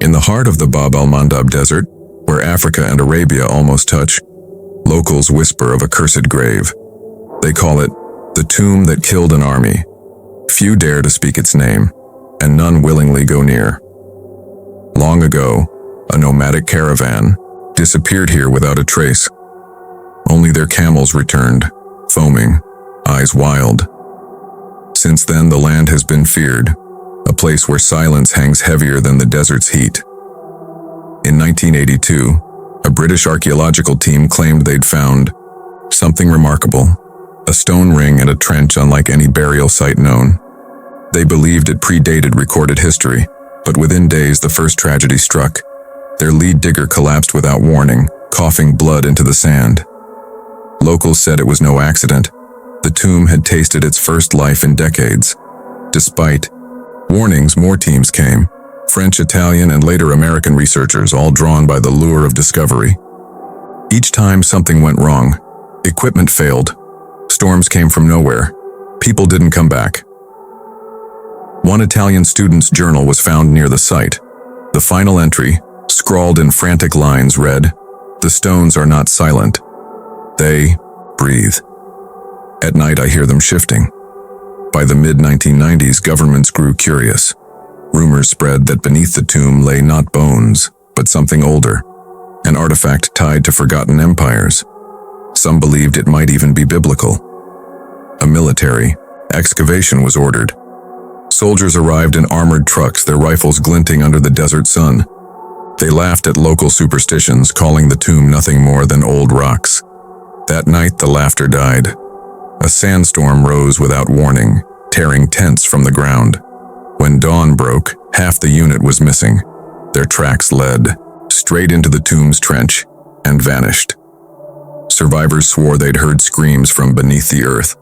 In the heart of the Bab al-Mandab desert, where Africa and Arabia almost touch, locals whisper of a cursed grave. They call it the tomb that killed an army. Few dare to speak its name, and none willingly go near. Long ago, a nomadic caravan disappeared here without a trace. Only their camels returned, foaming, eyes wild. Since then, the land has been feared, a place where silence hangs heavier than the desert's heat. In 1982, a British archaeological team claimed they'd found something remarkable, a stone ring in a trench unlike any burial site known. They believed it predated recorded history, but within days the first tragedy struck. Their lead digger collapsed without warning, coughing blood into the sand. Locals said it was no accident. The tomb had tasted its first life in decades. Despite warnings, more teams came, French, Italian, and later American researchers, all drawn by the lure of discovery. Each time something went wrong. Equipment failed. Storms came from nowhere. People didn't come back. One Italian student's journal was found near the site. The final entry, scrawled in frantic lines, read, "The stones are not silent. They breathe. At night I hear them shifting." By the mid-1990s, governments grew curious. Rumors spread that beneath the tomb lay not bones, but something older, an artifact tied to forgotten empires. Some believed it might even be biblical. A military excavation was ordered. Soldiers arrived in armored trucks, their rifles glinting under the desert sun. They laughed at local superstitions, calling the tomb nothing more than old rocks. That night, the laughter died. A sandstorm rose without warning, tearing tents from the ground. When dawn broke, half the unit was missing. Their tracks led straight into the tomb's trench and vanished. Survivors swore they'd heard screams from beneath the earth.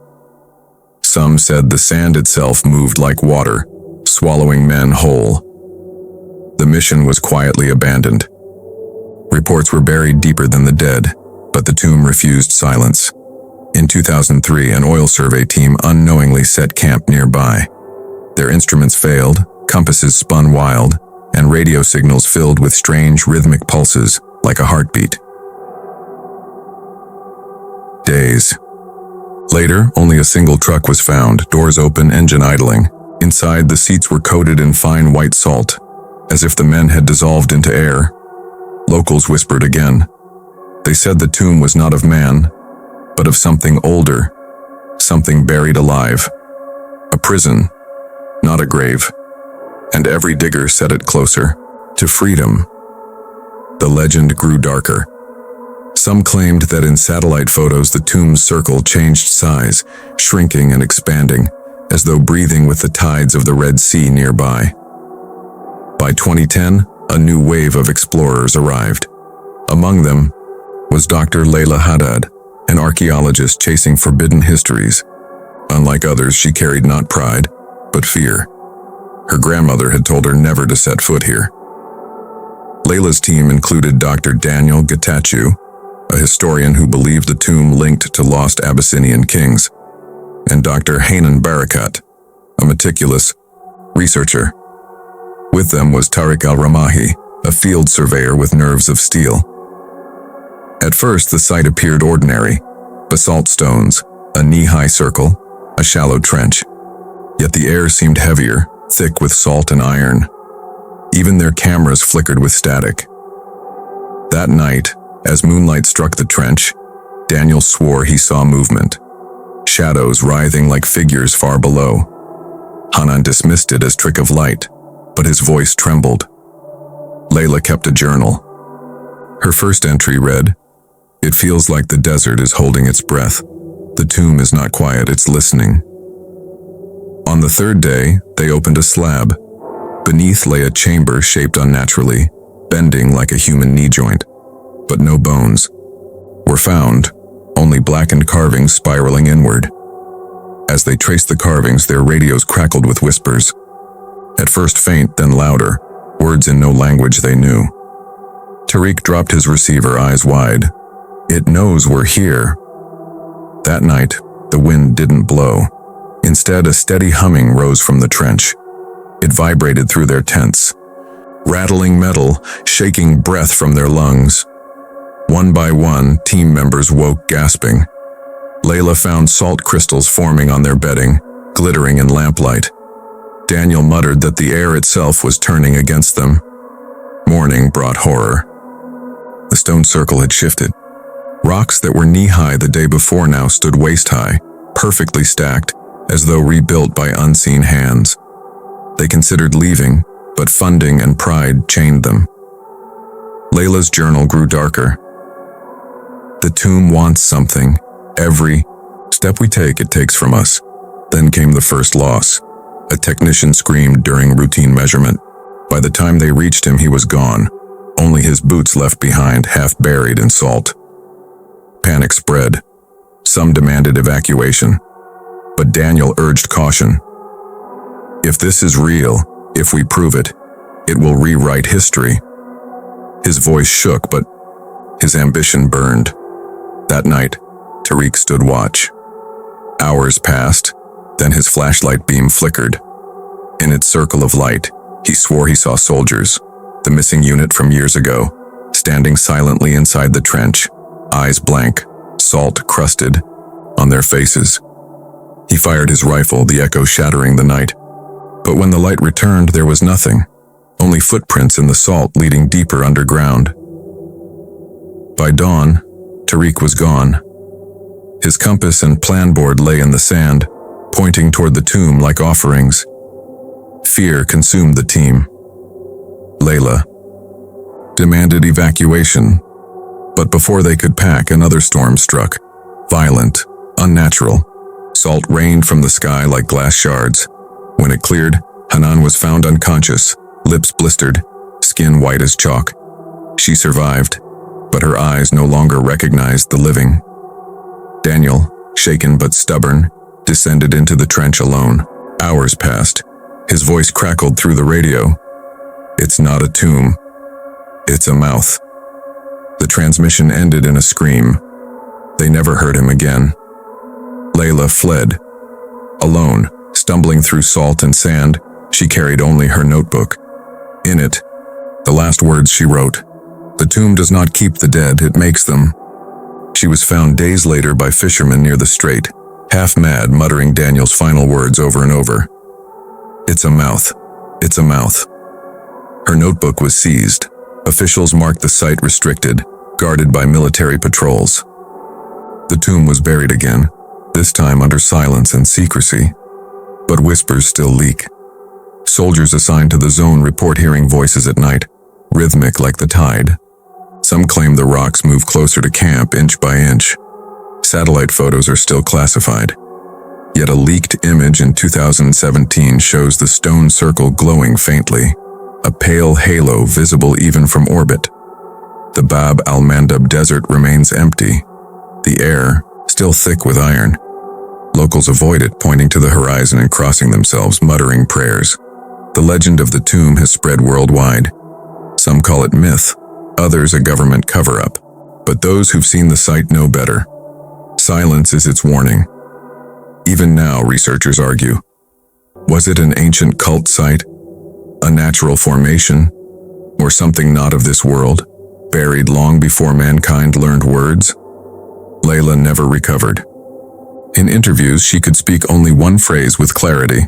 Some said the sand itself moved like water, swallowing men whole. The mission was quietly abandoned. Reports were buried deeper than the dead, but the tomb refused silence. In 2003, an oil survey team unknowingly set camp nearby. Their instruments failed, compasses spun wild, and radio signals filled with strange rhythmic pulses like a heartbeat. Days later, only a single truck was found, doors open, engine idling. Inside, the seats were coated in fine white salt, as if the men had dissolved into air. Locals whispered again. They said the tomb was not of man, but of something older, something buried alive. A prison, not a grave. And every digger set it closer to freedom. The legend grew darker. Some claimed that in satellite photos the tomb's circle changed size, shrinking and expanding, as though breathing with the tides of the Red Sea nearby. By 2010, a new wave of explorers arrived. Among them was Dr. Layla Haddad, an archaeologist chasing forbidden histories. Unlike others, she carried not pride, but fear. Her grandmother had told her never to set foot here. Layla's team included Dr. Daniel Getachew, a historian who believed the tomb linked to lost Abyssinian kings, and Dr. Hanan Barakat, a meticulous researcher. With them was Tariq al-Ramahi, a field surveyor with nerves of steel. At first, the site appeared ordinary: basalt stones, a knee-high circle, a shallow trench. Yet the air seemed heavier, thick with salt and iron. Even their cameras flickered with static. That night, as moonlight struck the trench, Daniel swore he saw movement, shadows writhing like figures far below. Hanan dismissed it as trick of light, but his voice trembled. Layla kept a journal. Her first entry read, "It feels like the desert is holding its breath. The tomb is not quiet, it's listening." On the third day, they opened a slab. Beneath lay a chamber shaped unnaturally, bending like a human knee joint. But no bones were found, only blackened carvings spiraling inward. As they traced the carvings, their radios crackled with whispers. At first faint, then louder, words in no language they knew. Tariq dropped his receiver, eyes wide. "It knows we're here." That night, the wind didn't blow. Instead, a steady humming rose from the trench. It vibrated through their tents. rattling metal, shaking breath from their lungs. One by one, team members woke gasping. Layla found salt crystals forming on their bedding, glittering in lamplight. Daniel muttered that the air itself was turning against them. Morning brought horror. The stone circle had shifted. Rocks that were knee-high the day before now stood waist-high, perfectly stacked, as though rebuilt by unseen hands. They considered leaving, but funding and pride chained them. Layla's journal grew darker. The tomb wants something. Every step we take, it takes from us. Then came the first loss. A technician screamed during routine measurement. By the time they reached him, he was gone. Only his boots left behind, half buried in salt. Panic spread. Some demanded evacuation. But Daniel urged caution. If this is real, if we prove it, it will rewrite history. His voice shook, but his ambition burned. That night, Tariq stood watch. Hours passed, then his flashlight beam flickered. In its circle of light, he swore he saw soldiers, the missing unit from years ago, standing silently inside the trench, eyes blank, salt crusted on their faces. He fired his rifle, the echo shattering the night. But when the light returned, there was nothing, only footprints in the salt leading deeper underground. By dawn, Tariq was gone. His compass and plan board lay in the sand, pointing toward the tomb like offerings. Fear consumed the team. Layla demanded evacuation, but before they could pack, another storm struck. Violent, unnatural. Salt rained from the sky like glass shards. When it cleared, Hanan was found unconscious, lips blistered, skin white as chalk. She survived, but her eyes no longer recognized the living. Daniel, shaken but stubborn, descended into the trench alone. Hours passed. His voice crackled through the radio. It's not a tomb. It's a mouth. The transmission ended in a scream. They never heard him again. Layla fled. Alone, stumbling through salt and sand, she carried only her notebook. In it, the last words she wrote, "The tomb does not keep the dead, it makes them." She was found days later by fishermen near the strait, half mad, muttering Daniel's final words over and over. "It's a mouth. It's a mouth." Her notebook was seized. Officials marked the site restricted, guarded by military patrols. The tomb was buried again, this time under silence and secrecy. But whispers still leak. Soldiers assigned to the zone report hearing voices at night, rhythmic like the tide. Some claim the rocks move closer to camp inch by inch. Satellite photos are still classified. Yet a leaked image in 2017 shows the stone circle glowing faintly, a pale halo visible even from orbit. The Bab al-Mandab desert remains empty, the air still thick with iron. Locals avoid it, pointing to the horizon and crossing themselves, muttering prayers. The legend of the tomb has spread worldwide. Some call it myth, others a government cover-up. But those who've seen the site know better. Silence is its warning. Even now, researchers argue. Was it an ancient cult site? A natural formation? Or something not of this world, buried long before mankind learned words? Layla never recovered. In interviews, she could speak only one phrase with clarity.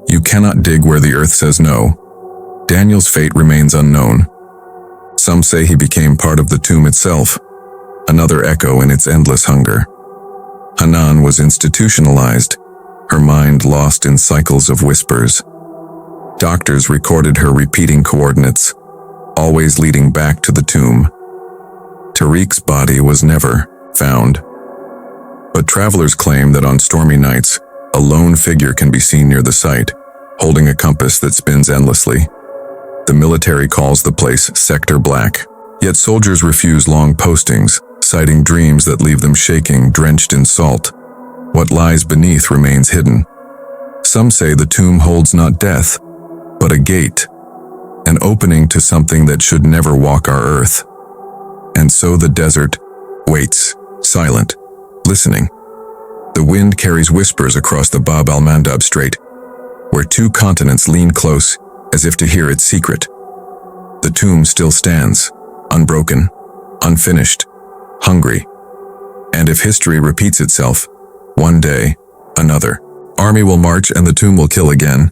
"You cannot dig where the earth says no." Daniel's fate remains unknown. Some say he became part of the tomb itself, another echo in its endless hunger. Hanan was institutionalized, her mind lost in cycles of whispers. Doctors recorded her repeating coordinates, always leading back to the tomb. Tariq's body was never found. But travelers claim that on stormy nights, a lone figure can be seen near the site, holding a compass that spins endlessly. The military calls the place Sector Black, yet soldiers refuse long postings, citing dreams that leave them shaking, drenched in salt. What lies beneath remains hidden. Some say the tomb holds not death, but a gate, an opening to something that should never walk our earth. And so the desert waits, silent, listening. The wind carries whispers across the Bab al-Mandab Strait, where two continents lean close as if to hear its secret. The tomb still stands, unbroken, unfinished, hungry. And if history repeats itself, one day, another army will march and the tomb will kill again,